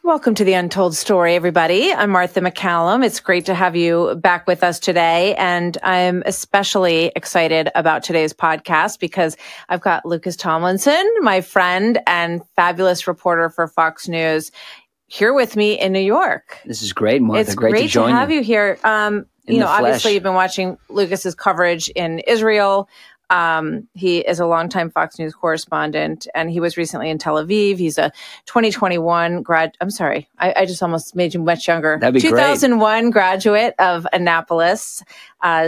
Welcome to the Untold Story, everybody. I'm Martha MacCallum. It's great to have you back with us today. And I'm especially excited about today's podcast because I've got Lucas Tomlinson, my friend and fabulous reporter for Fox News, here with me in New York. This is great, Martha. It's great to join you. You here. Obviously you've been watching Lucas's coverage in Israel. He is a longtime Fox News correspondent, and he was recently in Tel Aviv. He's a 2021 grad. I'm sorry. I just almost made you much younger. That'd be 2001 great. Graduate of Annapolis,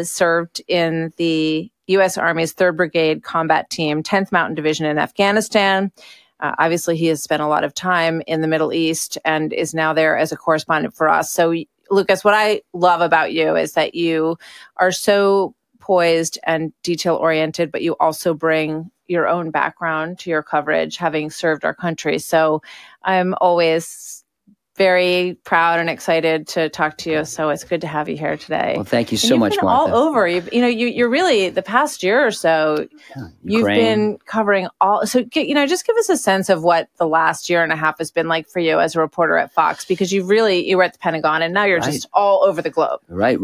served in the U.S. Army's 3rd Brigade Combat Team, 10th Mountain Division in Afghanistan. Obviously, he has spent a lot of time in the Middle East and is now there as a correspondent for us. So, Lucas, what I love about you is that you are so poised and detail-oriented, but you also bring your own background to your coverage, having served our country. So I'm always very proud and excited to talk to you. So it's good to have you here today. Well, thank you so much, Martha. All over. You're really, the past year or so, you've been covering all. So, just give us a sense of what the last year and a half has been like for you as a reporter at Fox, because you were at the Pentagon and now you're just all over the globe. Right.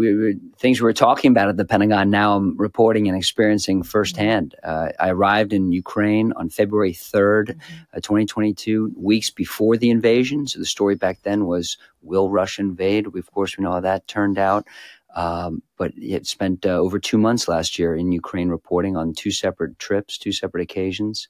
Things we were talking about at the Pentagon, now I'm reporting and experiencing firsthand. I arrived in Ukraine on February 3rd, 2022, weeks before the invasion. So the story back then was, will Russia invade? Of course, we know how that turned out. But it spent over 2 months last year in Ukraine reporting on 2 separate trips, 2 separate occasions.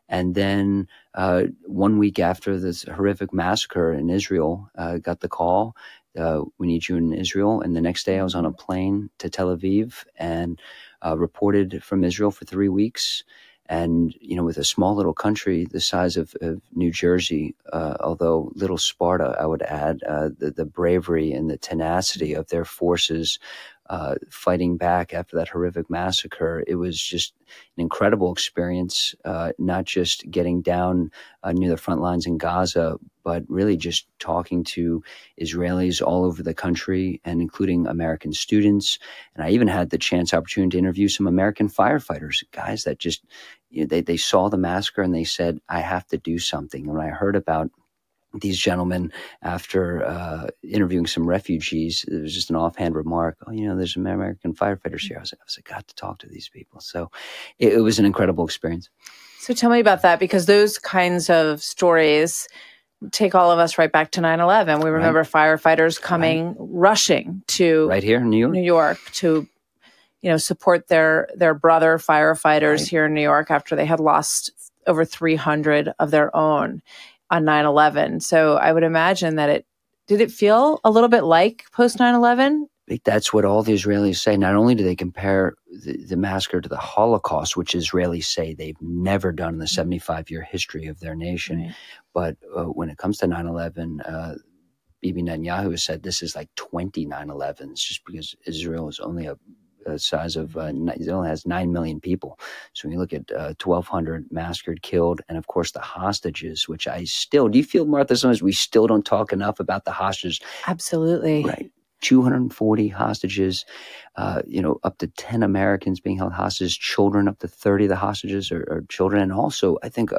And then 1 week after this horrific massacre in Israel, got the call, we need you in Israel. And the next day I was on a plane to Tel Aviv and reported from Israel for 3 weeks. And, with a small little country the size of New Jersey, although little Sparta, I would add, the bravery and the tenacity of their forces fighting back after that horrific massacre, it was just an incredible experience, not just getting down near the front lines in Gaza, but really just talking to Israelis all over the country and including American students. And I even had the opportunity to interview some American firefighters, guys that just, they saw the massacre and they said, I have to do something. And when I heard about these gentlemen, after interviewing some refugees, it was just an offhand remark, there's some American firefighters here. I was like, got to talk to these people. So it was an incredible experience. So tell me about that, because those kinds of stories take all of us right back to 9/11. We remember firefighters coming, rushing to right here in New York to, support their brother firefighters here in New York after they had lost over 300 of their own on 9/11. So I would imagine that did it feel a little bit like post 9/11? That's what all the Israelis say. Not only do they compare the massacre to the Holocaust, which Israelis say they've never done in the 75-year history of their nation, but when it comes to 9/11, Bibi Netanyahu has said this is like 20 9/11s, just because Israel is only a size of, it only has 9 million people. So when you look at 1,200 massacred, killed, and of course the hostages, which do you feel, Martha, sometimes we still don't talk enough about the hostages? Absolutely. Right. 240 hostages, up to 10 Americans being held hostage, children, up to 30 of the hostages are children. And also, I think,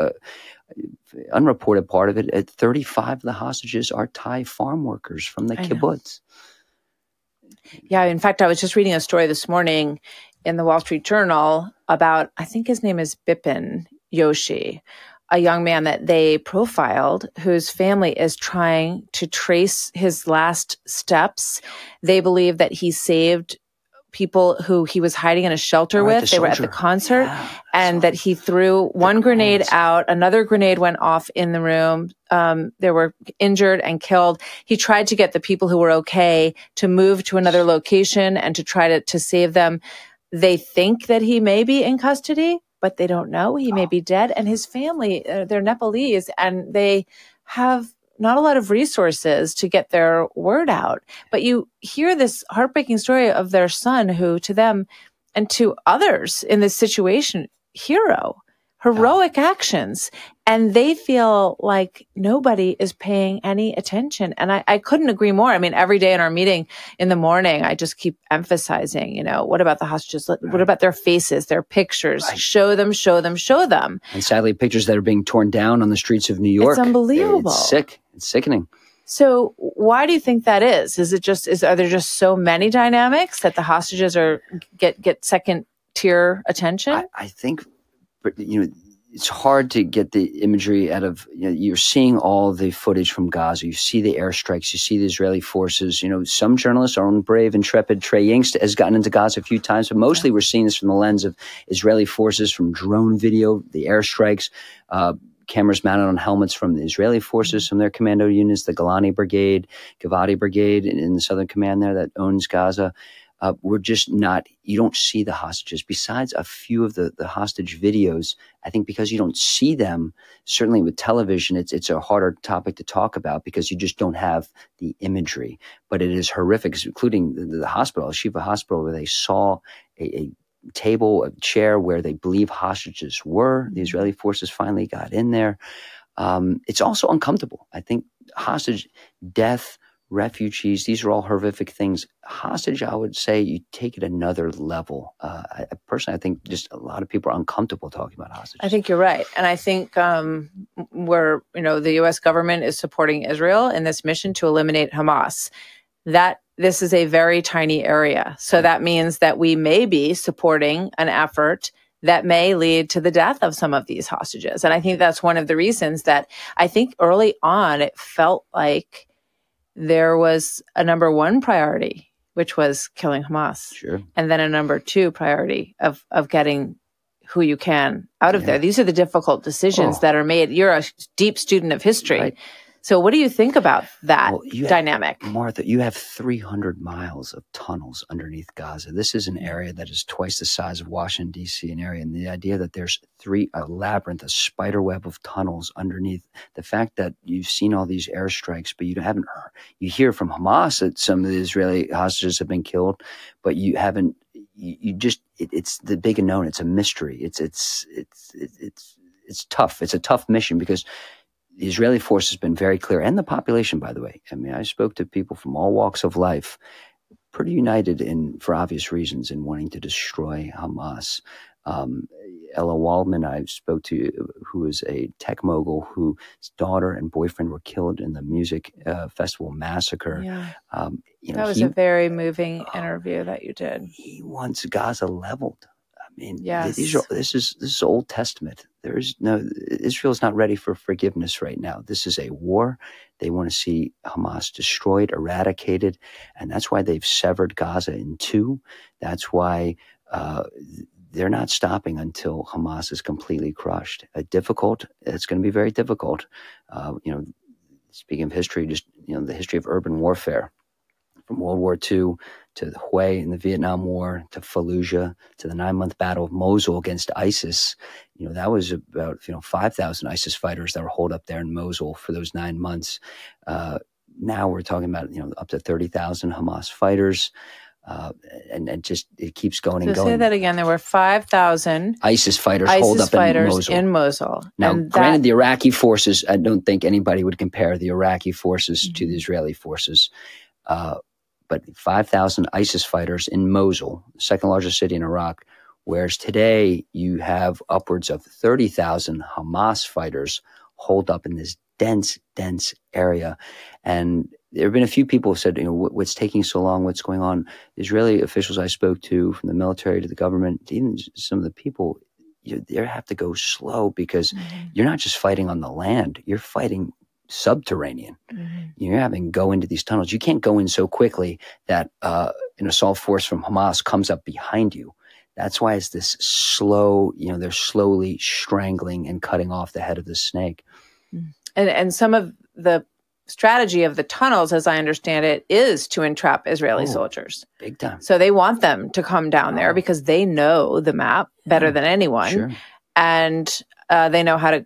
unreported part of it, 35 of the hostages are Thai farm workers from the kibbutz. Yeah, in fact, I was just reading a story this morning in the Wall Street Journal about, I think his name is Bipin Yoshi, a young man that they profiled whose family is trying to trace his last steps. They believe that he saved people who he was hiding in a shelter with. They were at the concert, and that he threw one grenade out. Another grenade went off in the room. They were injured and killed. He tried to get the people who were okay to move to another location and to try to save them. They think that he may be in custody, but they don't know. He may be dead. And his family, they're Nepalese, and they have not a lot of resources to get their word out. But you hear this heartbreaking story of their son, who to them and to others in this situation, heroic actions. And they feel like nobody is paying any attention. And I couldn't agree more. I mean, every day in our meeting in the morning, I just keep emphasizing, what about the hostages? What about their faces, their pictures? Show them, show them, show them. And sadly, pictures that are being torn down on the streets of New York. It's unbelievable. It's sick. It's sickening. So why do you think that is? Are there just so many dynamics that the hostages get second tier attention? I think, it's hard to get the imagery out of, you're seeing all the footage from Gaza. You see the airstrikes. You see the Israeli forces. Some journalists, our own brave, intrepid Trey Yingst has gotten into Gaza a few times, but mostly we're seeing this from the lens of Israeli forces, from drone video, the airstrikes, cameras mounted on helmets from the Israeli forces, from their commando units, the Golani Brigade, Givati Brigade in the Southern Command there that owns Gaza. We're just not, you don't see the hostages. Besides a few of the hostage videos, I think because you don't see them, certainly with television, it's a harder topic to talk about because you just don't have the imagery. But it is horrific, including the hospital, Al-Shifa Hospital, where they saw a table, a chair where they believe hostages were. The Israeli forces finally got in there. It's also uncomfortable. I think hostage death, refugees, these are all horrific things. Hostage, I would say you take it another level. Personally, I think just a lot of people are uncomfortable talking about hostages. I think you're right. And I think the U.S. government is supporting Israel in this mission to eliminate Hamas. This is a very tiny area. So that means that we may be supporting an effort that may lead to the death of some of these hostages. And I think that's one of the reasons that I think early on it felt like there was a number one priority, which was killing Hamas. Sure. And then a number two priority of getting who you can out of there. These are the difficult decisions that are made. You're a deep student of history. Right. So what do you think about that dynamic? Martha, you have 300 miles of tunnels underneath Gaza. This is an area that is twice the size of Washington, D.C., an area. And the idea that there's a labyrinth, a spider web of tunnels underneath, the fact that you've seen all these airstrikes, but you hear from Hamas that some of the Israeli hostages have been killed, but you haven't, it's the big unknown. It's a mystery. It's tough. It's a tough mission because the Israeli force has been very clear, and the population, by the way. I mean, I spoke to people from all walks of life, pretty united for obvious reasons, in wanting to destroy Hamas. Ella Waldman, I spoke to, who is a tech mogul whose daughter and boyfriend were killed in the music festival massacre. Yeah. That was a very moving interview that you did. He wants Gaza leveled. I mean, yes. This is Old Testament. Israel is not ready for forgiveness right now. This is a war. They want to see Hamas destroyed, eradicated, and that's why they've severed Gaza in two. That's why they're not stopping until Hamas is completely crushed. It's going to be very difficult. Speaking of history, the history of urban warfare, from World War II to the Hue in the Vietnam War, to Fallujah, to the 9-month battle of Mosul against ISIS. That was about 5,000 ISIS fighters that were holed up there in Mosul for those 9 months. Now we're talking about up to 30,000 Hamas fighters, and it keeps going and going. Say that again. There were 5,000 ISIS fighters holed up in Mosul. Now, granted, the Iraqi forces, I don't think anybody would compare the Iraqi forces to the Israeli forces. But 5,000 ISIS fighters in Mosul, the second largest city in Iraq, whereas today you have upwards of 30,000 Hamas fighters holed up in this dense area. And there have been a few people who said, what's taking so long? What's going on? Israeli officials I spoke to, from the military to the government, even some of the people, they have to go slow because you're not just fighting on the land, you're fighting subterranean. You're having to go into these tunnels. You can't go in so quickly that an assault force from Hamas comes up behind you. That's why it's this slow, they're slowly strangling and cutting off the head of the snake. And some of the strategy of the tunnels, as I understand it, is to entrap Israeli soldiers. Big time. So they want them to come down there because they know the map better than anyone. Sure. And they know how to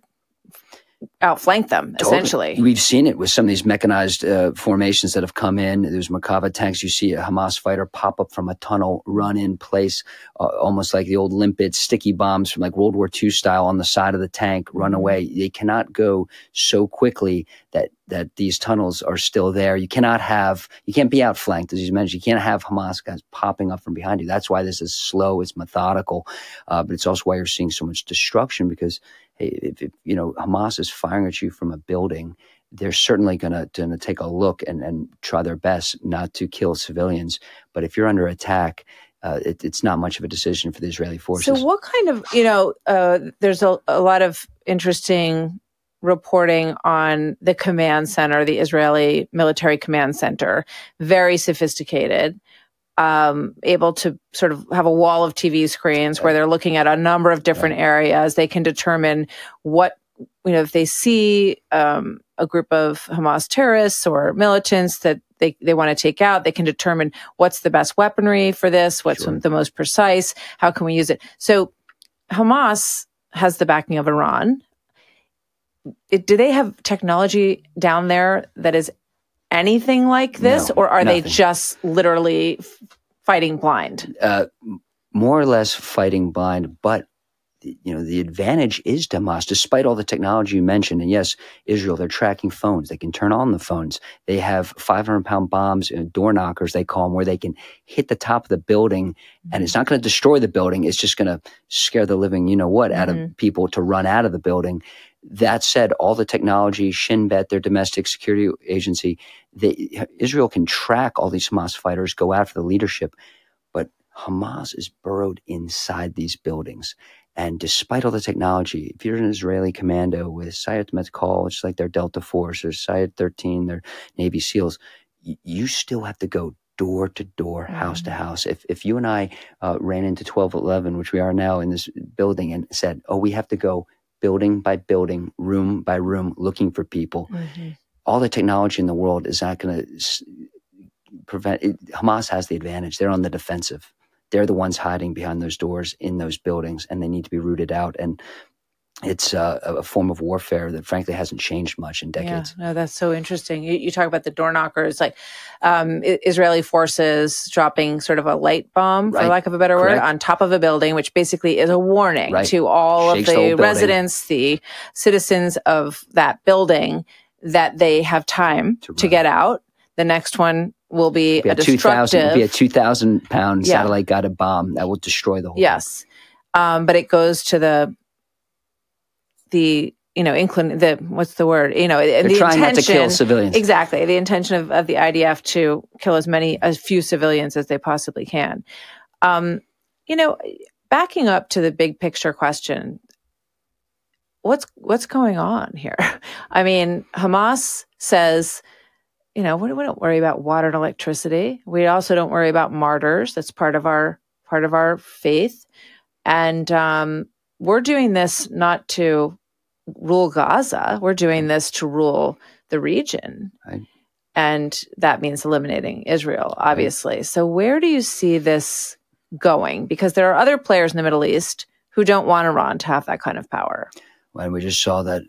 outflank them, essentially. We've seen it with some of these mechanized formations that have come in. There's Merkava tanks. You see a Hamas fighter pop up from a tunnel, run in place, almost like the old limpet sticky bombs from like World War II style on the side of the tank, run away. They cannot go so quickly that these tunnels are still there. You can't be outflanked, as you mentioned. You can't have Hamas guys popping up from behind you. That's why this is slow, it's methodical, but it's also why you're seeing so much destruction because if Hamas is firing at you from a building they're certainly going to take a look and try their best not to kill civilians. But if you're under attack, it's not much of a decision for the Israeli forces. So what kind of, there's a lot of interesting reporting on the command center, the Israeli military command center, very sophisticated, able to sort of have a wall of TV screens where they're looking at a number of different areas. They can determine what, if they see a group of Hamas terrorists or militants that they want to take out, they can determine what's the best weaponry for this, what's the most precise, how can we use it. So Hamas has the backing of Iran. Do they have technology down there that is anything like this, or are they just literally fighting blind? More or less fighting blind, but the advantage is to Hamas, despite all the technology you mentioned. And yes, Israel, they're tracking phones. They can turn on the phones. They have 500-pound bombs, door knockers, they call them, where they can hit the top of the building, and it's not going to destroy the building. It's just going to scare the living, out of people to run out of the building. That said, all the technology, Shin Bet, their domestic security agency, Israel can track all these Hamas fighters, go after the leadership, but Hamas is burrowed inside these buildings. And despite all the technology, if you're an Israeli commando with Sayeret Matkal, which is like their Delta Force, or Sayeret 13, their Navy SEALs, you still have to go door to door, house to house. If you and I ran into 1211, which we are now in this building, and said, we have to go building by building, room by room, looking for people, all the technology in the world is not going to prevent it. Hamas has the advantage. They're on the defensive. They're the ones hiding behind those doors in those buildings, and they need to be rooted out. And it's a form of warfare that, frankly, hasn't changed much in decades. Yeah, no, that's so interesting. You talk about the door knockers, like Israeli forces dropping sort of a light bomb, for lack of a better word, on top of a building, which basically is a warning to all of the residents, the citizens of that building, that they have time to get out. The next one will be a destructive. It'll be a 2,000-pound satellite-guided bomb that will destroy the whole thing. But it goes to what's the word? They're trying not to kill civilians. Exactly. The intention of the IDF to kill as few civilians as they possibly can. Backing up to the big picture question, what's going on here? I mean, Hamas says, we don't worry about water and electricity. We also don't worry about martyrs. That's part of our faith. And we're doing this not to rule Gaza. We're doing this to rule the region. Right. And that means eliminating Israel, obviously. Right. So where do you see this going? Because there are other players in the Middle East who don't want Iran to have that kind of power. When we just saw that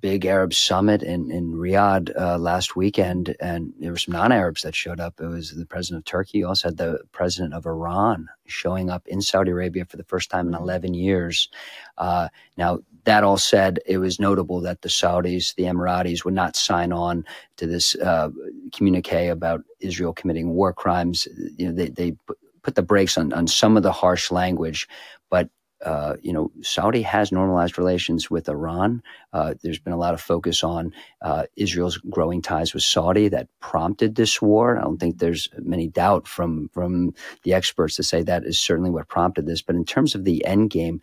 big Arab summit in Riyadh last weekend, and there were some non-Arabs that showed up. It was the president of Turkey. You also had the president of Iran showing up in Saudi Arabia for the first time in 11 years. Now, that all said, it was notable that the Saudis, the Emiratis, would not sign on to this communique about Israel committing war crimes. They put the brakes on some of the harsh language, but Saudi has normalized relations with Iran. There's been a lot of focus on Israel's growing ties with Saudi that prompted this war. I don't think there's many doubt from the experts to say that is certainly what prompted this. But in terms of the end game,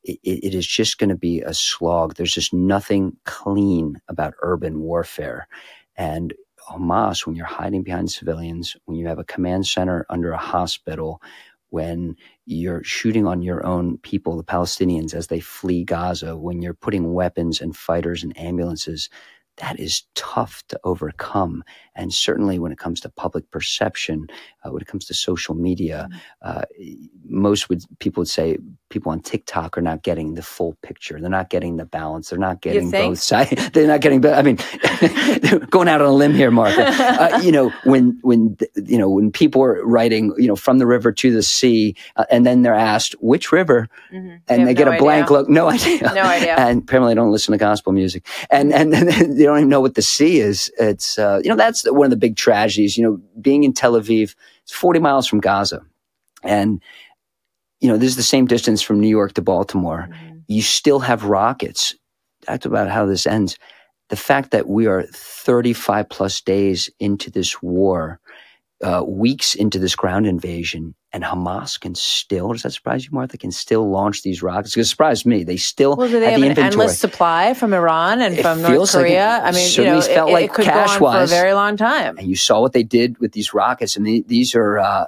it is just going to be a slog. There's just nothing clean about urban warfare. And Hamas, when you're hiding behind civilians, when you have a command center under a hospital, when you're shooting on your own people, the Palestinians, as they flee Gaza, when you're putting weapons and fighters and ambulances, that is tough to overcome. And certainly when it comes to public perception, when it comes to social media, people would say people on TikTok are not getting the full picture. They're not getting the balance. They're not getting both sides. They're not getting, going out on a limb here, Martha. When people are writing, from the river to the sea, and then they're asked which river, and they get a blank look, no idea. No idea. And apparently they don't listen to gospel music. And they don't even know what the sea is. It's, that's one of the big tragedies, being in Tel Aviv. It's 40 miles from Gaza. And, this is the same distance from New York to Baltimore. You still have rockets. That's about how this ends. the fact that we are 35 plus days into this war, weeks into this ground invasion, and Hamas can still, does that surprise you, Martha, can still launch these rockets? It surprised me. They still do they have an endless supply from Iran and from North Korea? I mean, it could go on for a very long time. And you saw what they did with these rockets. And these are,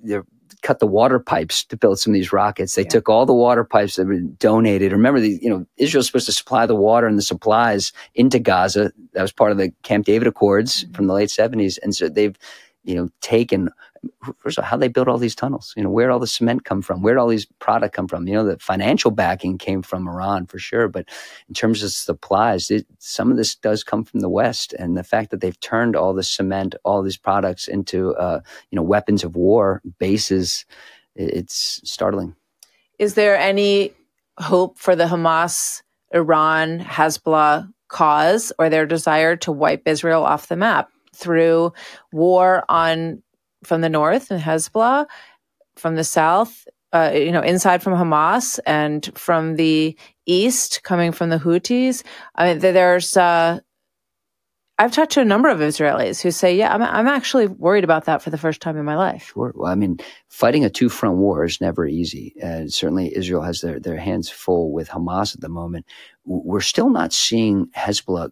they're cut the water pipes to build some of these rockets. They took all the water pipes that were donated. Remember, Israel's supposed to supply the water and the supplies into Gaza. That was part of the Camp David Accords from the late 70s. And so they've, taken, first of all, how they built all these tunnels, where did all the cement come from? Where did all these product come from? The financial backing came from Iran for sure. But in terms of supplies, some of this does come from the West. And the fact that they've turned all the cement, all these products into, weapons of war, bases, it's startling. Is there any hope for the Hamas, Iran, Hezbollah cause or their desire to wipe Israel off the map through war from the north and Hezbollah, from the south, inside from Hamas, and from the east coming from the Houthis? I mean, I've talked to a number of Israelis who say, yeah, I'm actually worried about that for the first time in my life. Sure. Well, I mean, fighting a two-front war is never easy. Certainly Israel has their hands full with Hamas at the moment. We're still not seeing Hezbollah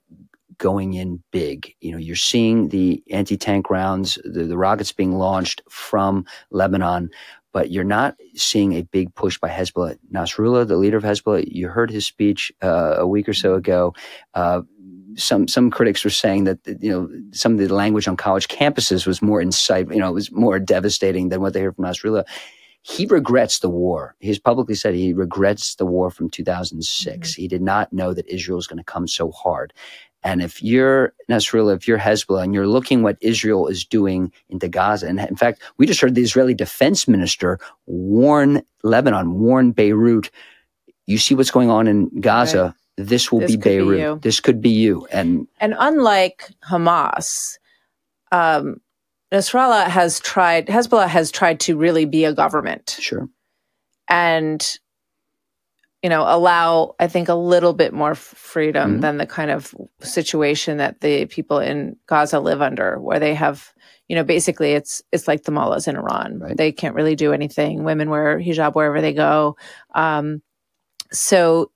going in big. You're seeing the anti-tank rounds, the rockets being launched from Lebanon, but you're not seeing a big push by Hezbollah. Nasrallah, the leader of Hezbollah, you heard his speech a week or so ago. Some critics were saying that some of the language on college campuses was more insightful. It was more devastating than what they heard from Nasrallah. He regrets the war. He's publicly said he regrets the war from 2006. He did not know that Israel was going to come so hard. And if you're Nasrallah, if you're Hezbollah, and you're looking what Israel is doing into Gaza, and in fact, we just heard the Israeli defense minister warn Lebanon, warn Beirut, you see what's going on in Gaza, right. This will be Beirut. This could be you. And unlike Hamas, Hezbollah has tried to really be a government. Sure. And allow, I think, a little bit more freedom than the kind of situation that the people in Gaza live under, where they have, basically it's like the mullahs in Iran. Right. They can't really do anything. Women wear hijab wherever they go. So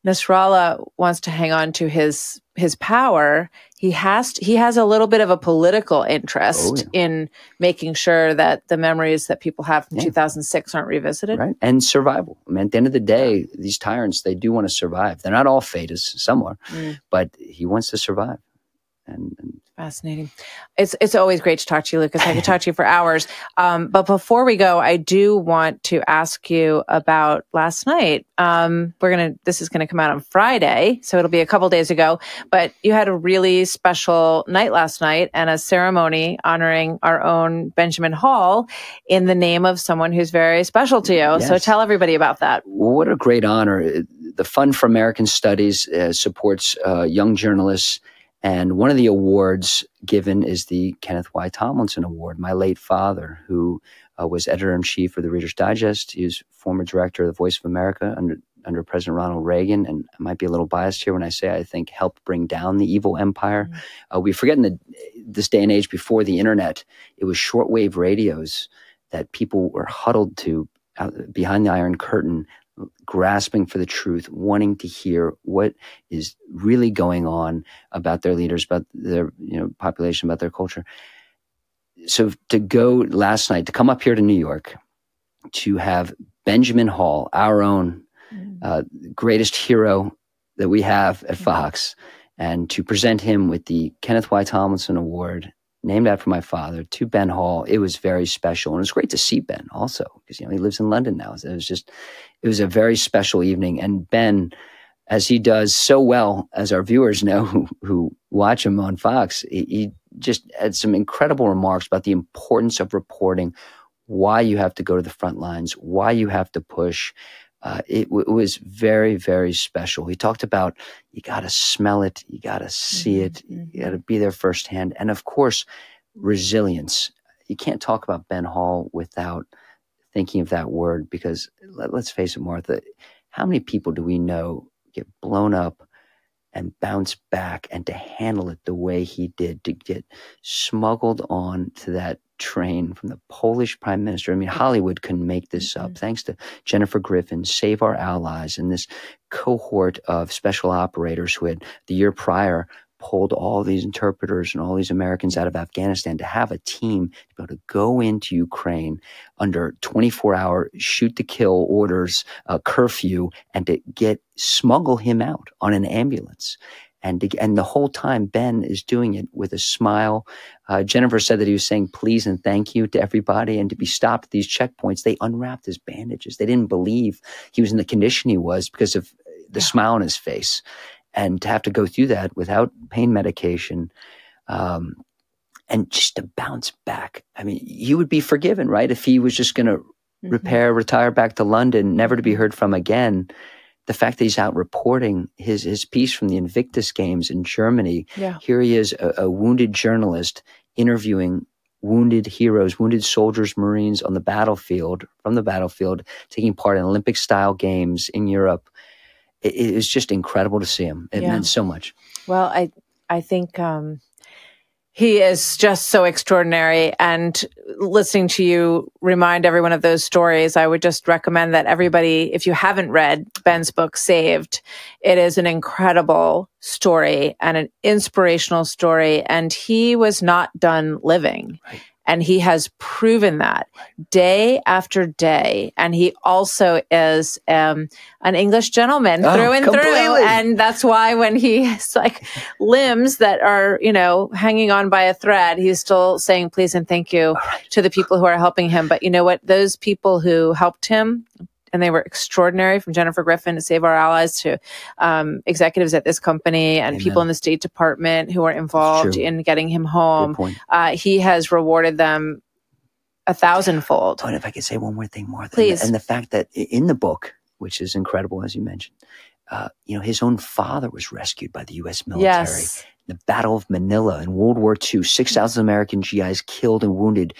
Nasrallah wants to hang on to his power. He has a little bit of a political interest in making sure that the memories that people have from 2006 aren't revisited. Right. And survival. I mean, at the end of the day, these tyrants, they do want to survive. They're not all fatalists, some are, but he wants to survive. And fascinating. It's always great to talk to you, Lucas. I could talk to you for hours. But before we go, I do want to ask you about last night. This is gonna come out on Friday, so it'll be a couple days ago. But you had a really special night last night and a ceremony honoring our own Benjamin Hall in the name of someone who's very special to you. Yes. So tell everybody about that. What a great honor. The Fund for American Studies supports young journalists. And one of the awards given is the Kenneth Y. Tomlinson Award. My late father, who was editor-in-chief of the Reader's Digest, he was former director of the Voice of America under President Ronald Reagan, and I might be a little biased here when I say I think helped bring down the evil empire. We forget in this day and age before the internet, it was shortwave radios that people were huddled to behind the Iron Curtain, grasping for the truth, wanting to hear what is really going on about their leaders, about their population, about their culture. So to go last night, to come up here to New York, to have Benjamin Hall, our own greatest hero that we have at Fox, and to present him with the Kenneth Y. Tomlinson Award, named after my father, to Ben Hall. It was very special. And it was great to see Ben also, because, he lives in London now. It was a very special evening. And Ben, as he does so well, as our viewers know who watch him on Fox, he just had some incredible remarks about the importance of reporting, why you have to go to the front lines, why you have to push. It was very, very special. He talked about, you got to smell it, you got to see it, you got to be there firsthand. And of course, resilience. You can't talk about Ben Hall without thinking of that word, because let's face it, Martha, how many people do we know get blown up and bounce back and to handle it the way he did, to get smuggled on to that train from the Polish prime minister. I mean, Hollywood couldn't make this up. Thanks to Jennifer Griffin, Save Our Allies, and this cohort of special operators who had the year prior pulled all these interpreters and all these Americans out of Afghanistan, to have a team to be able to go into Ukraine under 24-hour shoot-to-kill orders, curfew, and to smuggle him out on an ambulance. And the whole time, Ben is doing it with a smile. Jennifer said that he was saying please and thank you to everybody. And to be stopped at these checkpoints, they unwrapped his bandages. They didn't believe he was in the condition he was because of the smile on his face. And to have to go through that without pain medication, and just to bounce back. I mean, he would be forgiven, right? If he was just going to retire back to London, never to be heard from again. The fact that he's out reporting his piece from the Invictus Games in Germany. Yeah. Here he is, a wounded journalist, interviewing wounded heroes, wounded soldiers, Marines on the battlefield, taking part in Olympic-style games in Europe. It was just incredible to see him. It meant so much. Well, I think he is just so extraordinary. And listening to you remind everyone of those stories, I would just recommend that everybody, if you haven't read Ben's book, Saved, it is an incredible story and an inspirational story. And he was not done living. Right. And he has proven that day after day. And he also is an English gentleman through and completely. Through. And that's why when he's like limbs that are, hanging on by a thread, he's still saying please and thank you to the people who are helping him. But you know what? Those people who helped him, and they were extraordinary, from Jennifer Griffin to Save Our Allies to executives at this company and people in the State Department who were involved in getting him home. He has rewarded them 1,000-fold. Oh, and if I could say one more thing, Martha. Please. And the fact that in the book, which is incredible, as you mentioned, his own father was rescued by the U.S. military. Yes. The Battle of Manila in World War II, 6,000 American GIs killed and wounded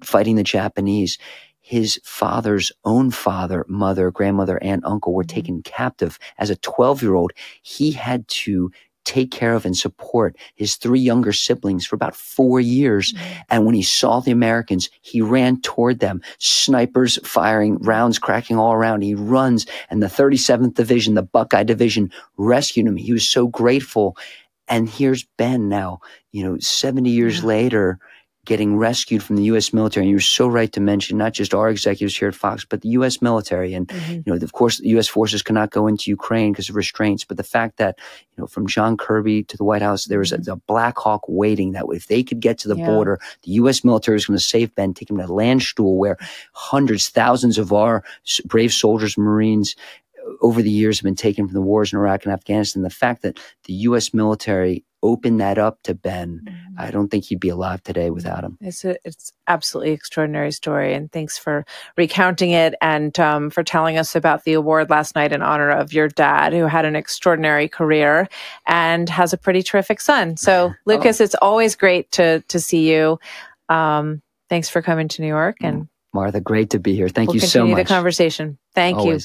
fighting the Japanese. His father's own father, mother, grandmother, aunt, uncle were taken captive. As a 12-year-old, he had to take care of and support his 3 younger siblings for about 4 years. And when he saw the Americans, he ran toward them, snipers firing, rounds cracking all around. He runs, and the 37th Division, the Buckeye Division, rescued him. He was so grateful. And here's Ben now, 70 years later, getting rescued from the U.S. military. And you're so right to mention not just our executives here at Fox, but the U.S. military. And, of course, the U.S. forces cannot go into Ukraine because of restraints. But the fact that, from John Kirby to the White House, there was a Black Hawk waiting that if they could get to the border, the U.S. military was going to save Ben, take him to Landstuhl, where hundreds, thousands of our brave soldiers, Marines, over the years have been taken from the wars in Iraq and Afghanistan. The fact that the U.S. military opened that up to Ben, I don't think he'd be alive today without him. It's absolutely extraordinary story. And thanks for recounting it and for telling us about the award last night in honor of your dad, who had an extraordinary career and has a pretty terrific son. So, Lucas, it's always great to see you. Thanks for coming to New York. And Martha, great to be here. Thank you so much. We'll continue the conversation. Thank you.